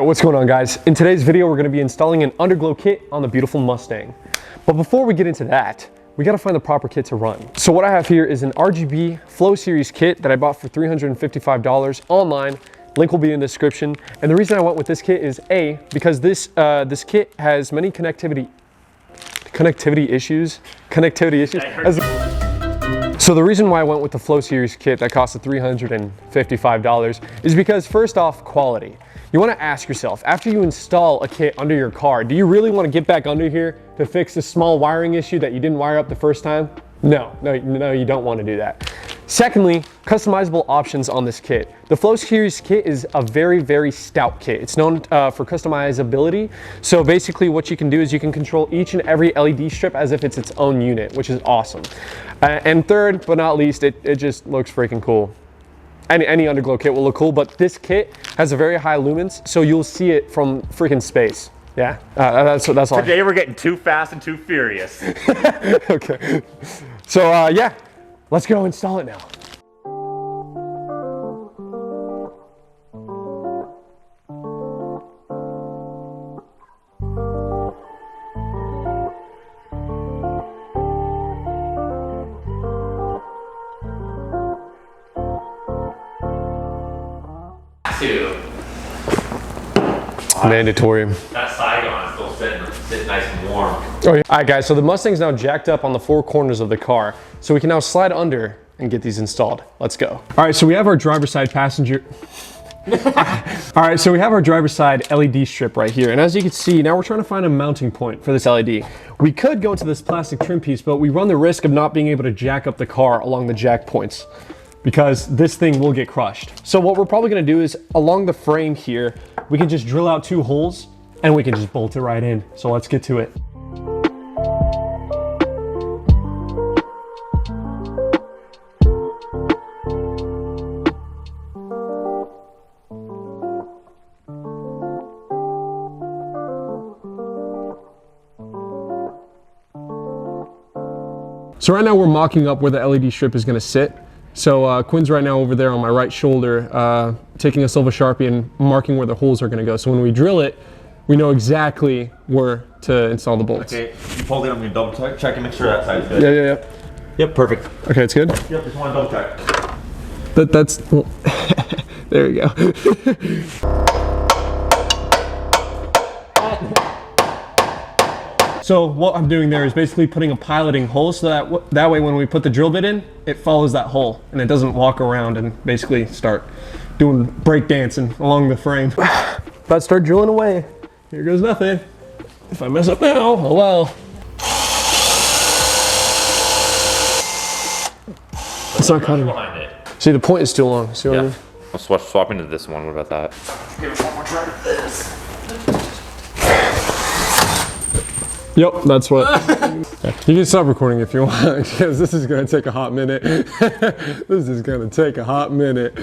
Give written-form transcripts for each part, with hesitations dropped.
what's going on, guys? In today's video, we're gonna be installing an Underglow kit on the beautiful Mustang. But before we get into that, we gotta find the proper kit to run. So what I have here is an RGB flowseries kit that I bought for $355 online. Link will be in the description. And the reason I went with this kit is because this kit has many connectivity issues. So the reason why I went with the flowseries kit that cost $355 is because, first off, quality. You want to ask yourself, after you install a kit under your car, do you really want to get back under here to fix a small wiring issue that you didn't wire up the first time? No, you don't want to do that. Secondly, customizable options on this kit. The flowseries kit is a very, very stout kit. It's known for customizability. So basically what you can do is you can control each and every LED strip as if it's its own unit, which is awesome. And third, but not least, it just looks freaking cool. Any Underglow kit will look cool, but this kit has a very high lumens, so you'll see it from freaking space. Yeah, that's all. Today we're getting too fast and too furious. Okay. So yeah, let's go install it now. Mandatory. That Saigon is still sitting nice and warm. Oh, yeah. All right, guys, so the Mustang's now jacked up on the four corners of the car, so we can now slide under and get these installed. Let's go. All right, so we have our driver's side passenger. All right, so we have our driver's side LED strip right here, and as you can see, now we're trying to find a mounting point for this LED. We could go into this plastic trim piece, but we run the risk of not being able to jack up the car along the jack points, because this thing will get crushed. So what we're probably gonna do is, along the frame here, we can just drill out 2 holes and we can just bolt it right in. So let's get to it. So right now we're mocking up where the LED strip is gonna sit. So Quinn's right now over there on my right shoulder, taking a silver Sharpie and marking where the holes are gonna go. So when we drill it, we know exactly where to install the bolts. Okay, you pulled it, I'm gonna double check and make sure that side's good. Yeah. Yep, perfect. Okay, it's good? Yep, just want to double check. That's, well, there you go. So what I'm doing there is basically putting a piloting hole so that way when we put the drill bit in, it follows that hole and it doesn't walk around and basically start doing break dancing along the frame. About to start drilling away. Here goes nothing. If I mess up now, oh well. It's not cutting. Behind it. See, the point is still long. See what I mean? I'll swap into this one. What about that? Give it one more try with this. Yep, that's what. You can stop recording if you want, because this is gonna take a hot minute. This is gonna take a hot minute.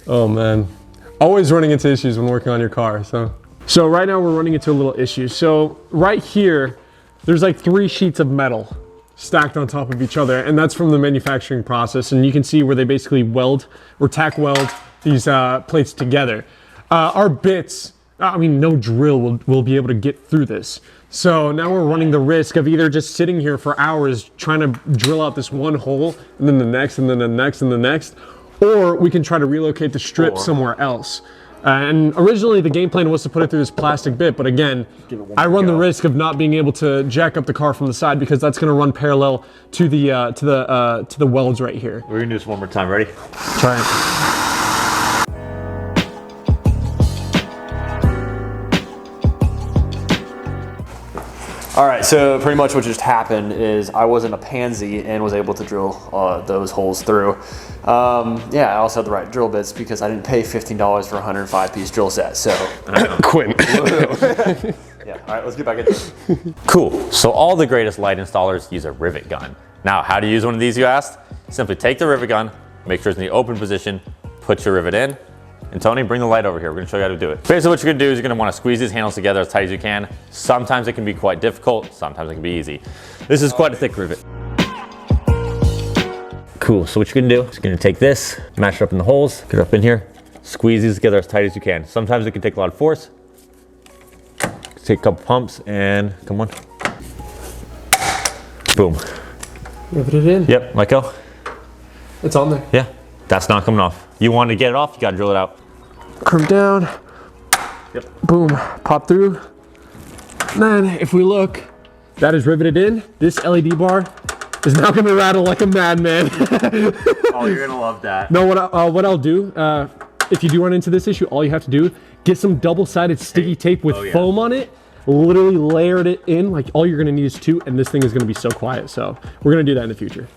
Oh man. Always running into issues when working on your car, So right now we're running into a little issue. So right here, there's like 3 sheets of metal stacked on top of each other, and that's from the manufacturing process. And you can see where they basically weld or tack weld these plates together. Our bits, no drill will be able to get through this. So now we're running the risk of either just sitting here for hours trying to drill out this one hole, and then the next, and then the next, and the next, or we can try to relocate the strip somewhere else. And originally the game plan was to put it through this plastic bit, but again, I run the risk of not being able to jack up the car from the side because that's going to run parallel to the welds right here. We're gonna do this one more time. Ready? Try it. All right, so pretty much what just happened is I wasn't a pansy and was able to drill those holes through. Yeah, I also had the right drill bits because I didn't pay $15 for a 105-piece drill set, so. Quinn. Yeah, all right, let's get back into it. Cool, so all the greatest light installers use a rivet gun. Now, how do you use one of these, you asked? Simply take the rivet gun, make sure it's in the open position, put your rivet in, and Tony, bring the light over here. We're gonna show you how to do it. Basically what you're gonna do is you're gonna wanna squeeze these handles together as tight as you can. Sometimes it can be quite difficult, sometimes it can be easy. This is quite a thick rivet. Cool, so what you're gonna do is you're gonna take this, match it up in the holes, get it up in here, Squeeze these together as tight as you can. Sometimes it can take a lot of force. Take a couple pumps and come on. Boom. Rivet it in. Yep, let go. It's on there. Yeah, that's not coming off. You want to get it off, you gotta drill it out. Crimp down. Yep. Boom, pop through. Then if we look, that is riveted in. This LED bar is now gonna rattle like a madman. Oh, you're gonna love that. No, what I'll do, if you do run into this issue, all you have to do, get some double-sided sticky tape with foam on it, literally layered it in, like all you're gonna need is 2, and this thing is gonna be so quiet. So we're gonna do that in the future.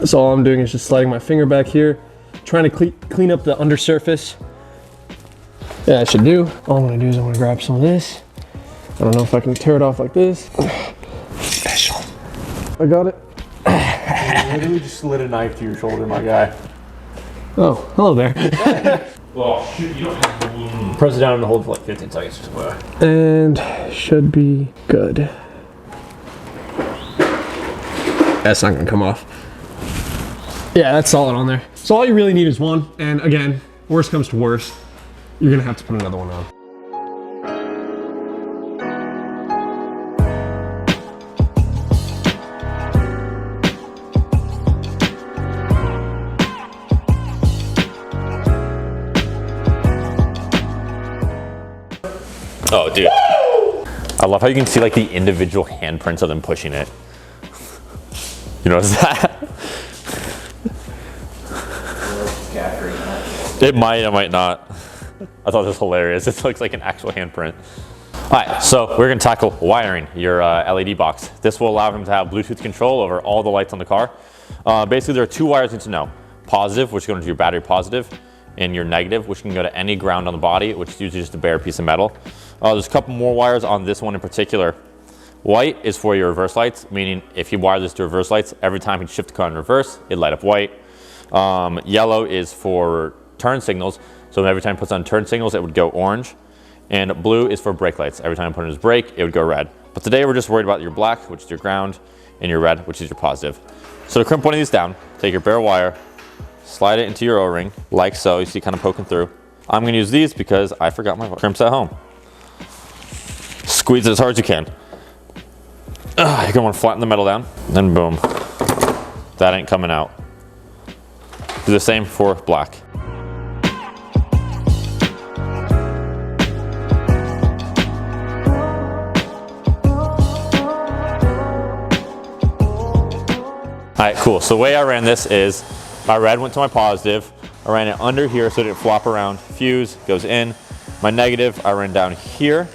So all I'm doing is just sliding my finger back here, trying to clean up the undersurface. Yeah, I should do. All I'm gonna do is I'm gonna grab some of this. I don't know if I can tear it off like this. Special. I got it. You literally just slid a knife to your shoulder, my guy. Oh, hello there. Oh, shoot, you don't have to. Press it down and hold for like 15 seconds. And should be good. That's not gonna come off. Yeah, that's solid on there. So all you really need is one. And again, worst comes to worst, you're gonna have to put another one on. Oh, dude. I love how you can see like the individual handprints of them pushing it. You notice that? It might not. I thought this was hilarious. It looks like an actual handprint. All right, so we're gonna tackle wiring your LED box. This will allow them to have Bluetooth control over all the lights on the car. Basically, there are 2 wires you need to know. Positive, which go into your battery positive, and your negative, which can go to any ground on the body, which is usually just a bare piece of metal. There's a couple more wires on this one in particular. White is for your reverse lights, meaning if you wire this to reverse lights, every time you shift the car in reverse, it light up white. Yellow is for turn signals, so every time it puts on turn signals, it would go orange. And blue is for brake lights. Every time I put in his brake, it would go red. But today we're just worried about your black, which is your ground, and your red, which is your positive. So to crimp one of these down, take your bare wire, slide it into your O-ring, like so, you see kind of poking through. I'm gonna use these because I forgot my crimps at home. Squeeze it as hard as you can. You're gonna wanna flatten the metal down, then boom. That ain't coming out. Do the same for black. All right, cool. So the way I ran this is my red went to my positive. I ran it under here so it didn't flop around. Fuse goes in. My negative, I ran down here.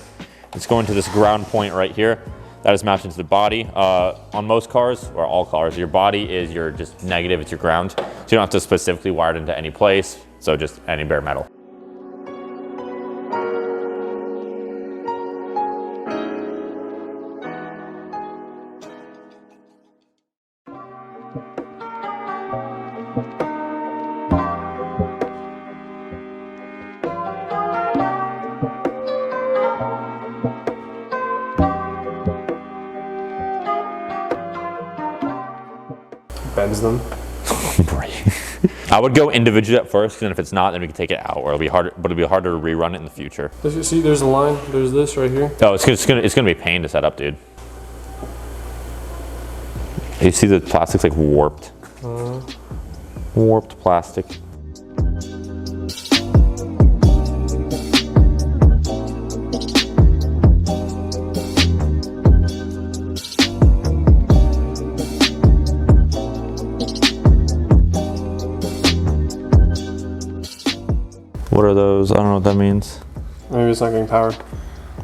It's going to this ground point right here. That is mapped into the body. On most cars, or all cars, your body is your just negative, it's your ground. So you don't have to specifically wire it into any place. So just any bare metal. Bends them. I would go individually at first, and if it's not, then we can take it out, or it'll be harder. But it'll be harder to rerun it in the future. See, there's a line. There's this right here. Oh, it's gonna be a pain to set up, dude. You see the plastic's like warped. Warped plastic. What are those? I don't know what that means. Maybe it's not getting power.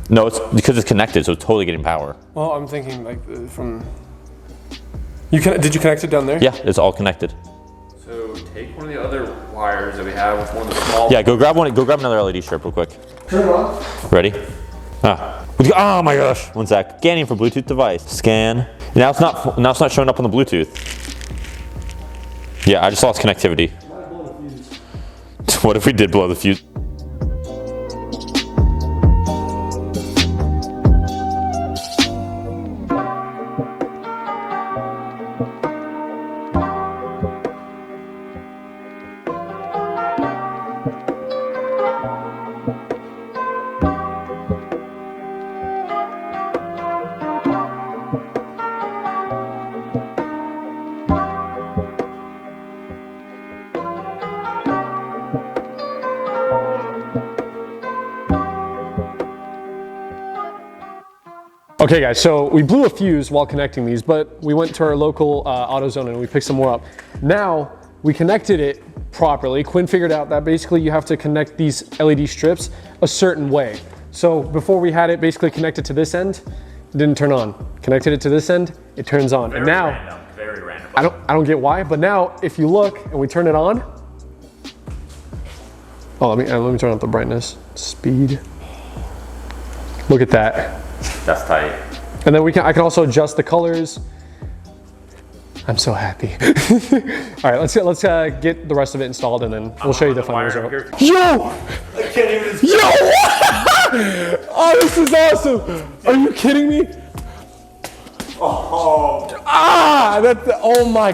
No, it's because it's connected, so it's totally getting power. Well, I'm thinking like from. Did you connect it down there? Yeah, it's all connected. So take one of the other wires that we have with one of the small. Yeah, go grab one. Go grab another LED strip real quick. Turn it on. Ready? Oh my gosh! 1 sec. Scanning for Bluetooth device. Scan. Now it's not showing up on the Bluetooth. Yeah, I just lost connectivity. What if we did blow the fuse? Okay guys, so we blew a fuse while connecting these, but we went to our local AutoZone and we picked some more up. Now, we connected it properly. Quinn figured out that basically you have to connect these LED strips a certain way. So before we had it basically connected to this end, it didn't turn on. Connected it to this end, it turns on. Very and now, random, very random. I don't get why, but now if you look and we turn it on, oh, let me turn up the brightness, speed. Look at that. That's tight. And then I can also adjust the colors. I'm so happy. All right, let's get the rest of it installed and then we'll show you the final result. Yo! I can't even. Yo! Oh, this is awesome. Are you kidding me? Oh. Oh my.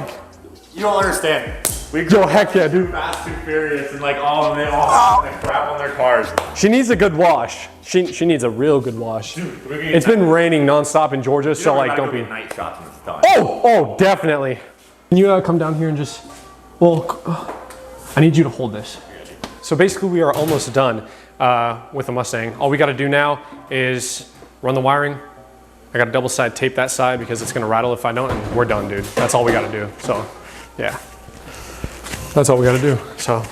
You don't understand. We Yo, heck yeah, dude. Fast and Furious and like all of them all the crap on their cars. She needs a good wash. She needs a real good wash. Dude, it's been raining nonstop in Georgia, so like don't be. Night shots in this time. Oh, definitely. Can you come down here and just, well, I need you to hold this. So basically we are almost done with the Mustang. All we gotta do now is run the wiring. I gotta double side tape that side because it's gonna rattle if I don't, and we're done, dude. That's all we gotta do, so yeah. That's all we gotta do, so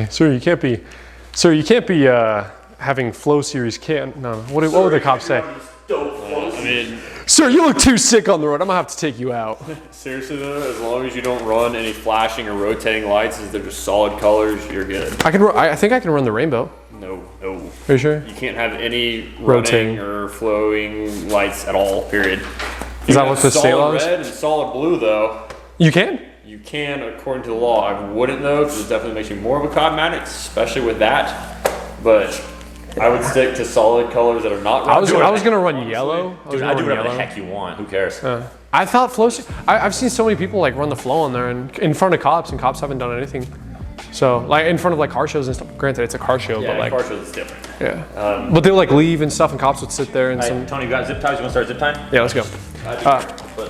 Sir, you can't be having flowseries what would the cops say? I mean, Sir, you look too sick on the road. I'm gonna have to take you out. seriously though, as long as you don't run any flashing or rotating lights, as they're just solid colors, you're good. I think I can run the rainbow. No. Are you sure? You can't have any Rotating. running or flowing lights at all, period. Is that what the state law is? Solid red and solid blue though, You can? you can according to the law. I wouldn't know because it definitely makes you more of a cotton addict, especially with that. But I would stick to solid colors that are not red. I was gonna run yellow. Dude, I do whatever the heck you want. Who cares? I thought I've seen so many people like run the flow on there and in front of cops, and cops haven't done anything. So like in front of like car shows and stuff. Granted, it's a car show, Yeah, but like car shows is different. yeah. But they'll like leave and stuff, and cops would sit there and Hey, some. Tony, you got zip ties? You want to start zip tying? Yeah, let's go.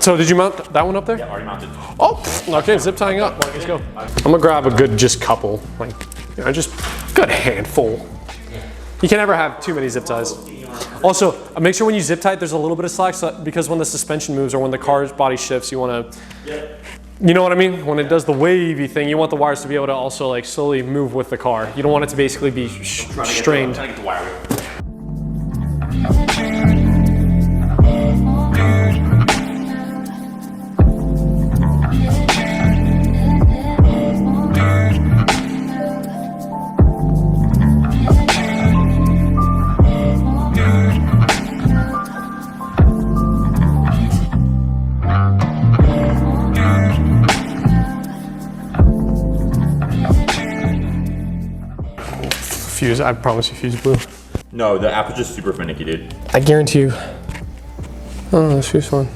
So did you mount that one up there? Yeah, already mounted. Oh, okay, zip tying up. Let's go. I'm gonna grab a good just couple, like, you know, just good handful. You can never have too many zip ties. Also, make sure when you zip tie it, there's a little bit of slack, because when the suspension moves or when the car's body shifts, you want to, you know what I mean? When it does the wavy thing, you want the wires to be able to also like slowly move with the car. You don't want it to basically be strained. I'm trying to get the wire. Fuse, I promise you, fuse blue. No, the app is just super finicky, dude. I guarantee you. Oh, this fuse one.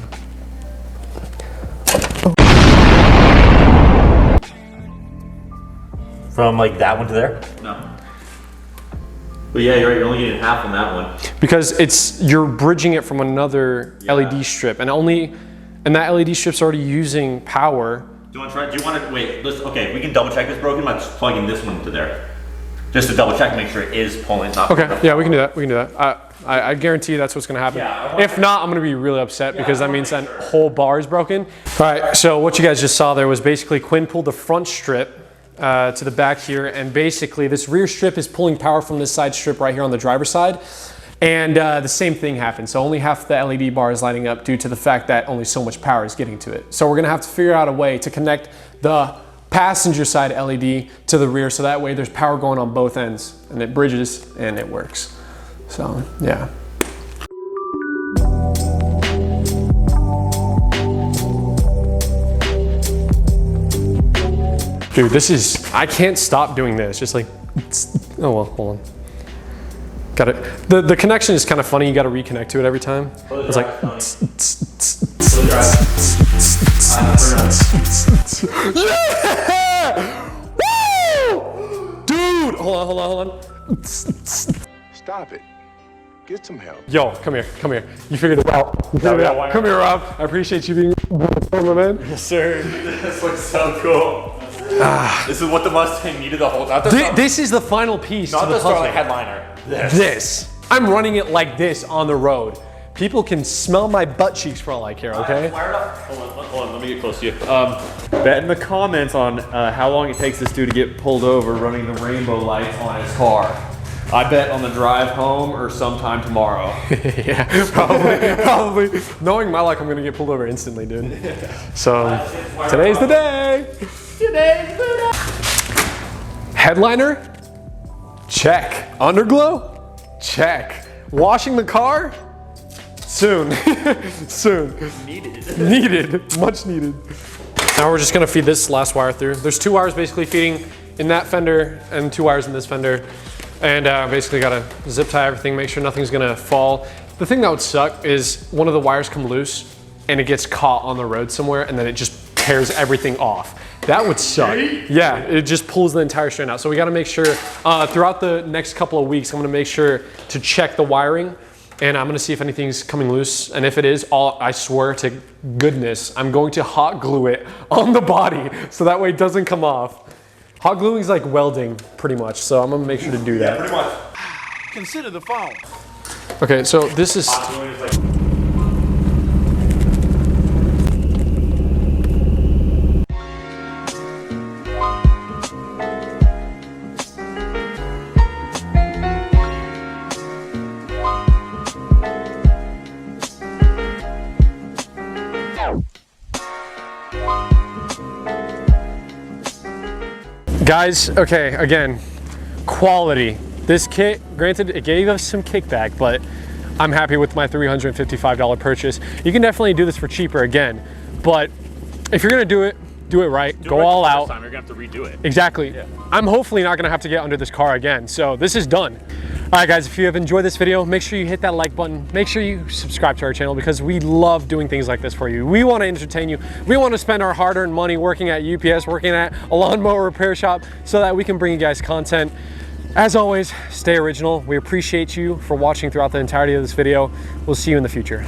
From like that one to there? No. But yeah, you're right. You're only getting half on that one. Because you're bridging it from another LED strip, and that LED strip's already using power. Do you want to try? Do you want to wait? Okay, we can double check it's broken by just plugging this one into there. Just to double check, make sure it is pulling. Not Okay, yeah, we can do that. We can do that. I guarantee you that's what's gonna happen. Yeah, if not, I'm gonna be really upset because that means that whole bar is broken. All right, so what you guys just saw there was basically Quinn pulled the front strip to the back here, and basically this rear strip is pulling power from this side strip right here on the driver's side. And the same thing happened. So only half the LED bar is lighting up due to the fact that only so much power is getting to it. So we're gonna have to figure out a way to connect the passenger side LED to the rear, so that way there's power going on both ends and it bridges and it works. So yeah. Dude, I can't stop doing this. Just like, oh well, hold on. Got it. The connection is kind of funny. You got to reconnect to it every time. It's like. Yeah! Woo! Dude, hold on. Stop it. get some help. Yo, come here, come here. You figured it out. You figured it out. Come here, Rob. I appreciate you being my man. Yes, sir. This looks so cool. This is what the Mustang needed the whole time. This is the final piece. Not to the the Starlight puzzle. headliner. This. I'm running it like this on the road. People can smell my butt cheeks for all I care, okay? Fire it up. Hold on, let me get close to you. Bet in the comments on how long it takes this dude to get pulled over running the rainbow lights on his car. I bet on the drive home or sometime tomorrow. Yeah, probably. Knowing my luck, I'm gonna get pulled over instantly, dude. So, today's the day. Today's the day. Headliner? Check. Underglow? Check. Washing the car? Soon. Soon. Needed. Much needed. Now we're just gonna feed this last wire through. There's 2 wires basically feeding in that fender and 2 wires in this fender. And basically gotta zip tie everything, make sure nothing's gonna fall. The thing that would suck is one of the wires come loose and it gets caught on the road somewhere and then it just tears everything off. That would suck. Yeah, it just pulls the entire strand out. So we gotta make sure, throughout the next couple of weeks, I'm gonna make sure to check the wiring and I'm gonna see if anything's coming loose. And if it is, I swear to goodness, I'm going to hot glue it on the body so that way it doesn't come off. Hot gluing is like welding, pretty much, so I'm gonna make sure to do that. Yeah, pretty much. Consider the phone. Okay, so this is... Guys, okay, again, quality. This kit, granted, it gave us some kickback, but I'm happy with my $355 purchase. You can definitely do this for cheaper again, but if you're gonna do it right, go all out. Time, you're gonna have to redo it. Exactly. Yeah. I'm hopefully not gonna have to get under this car again, so this is done. All right, guys, if you have enjoyed this video, make sure you hit that like button. Make sure you subscribe to our channel because we love doing things like this for you. We want to entertain you. We want to spend our hard-earned money working at UPS, working at a lawnmower repair shop so that we can bring you guys content. As always, stay original. We appreciate you for watching throughout the entirety of this video. We'll see you in the future.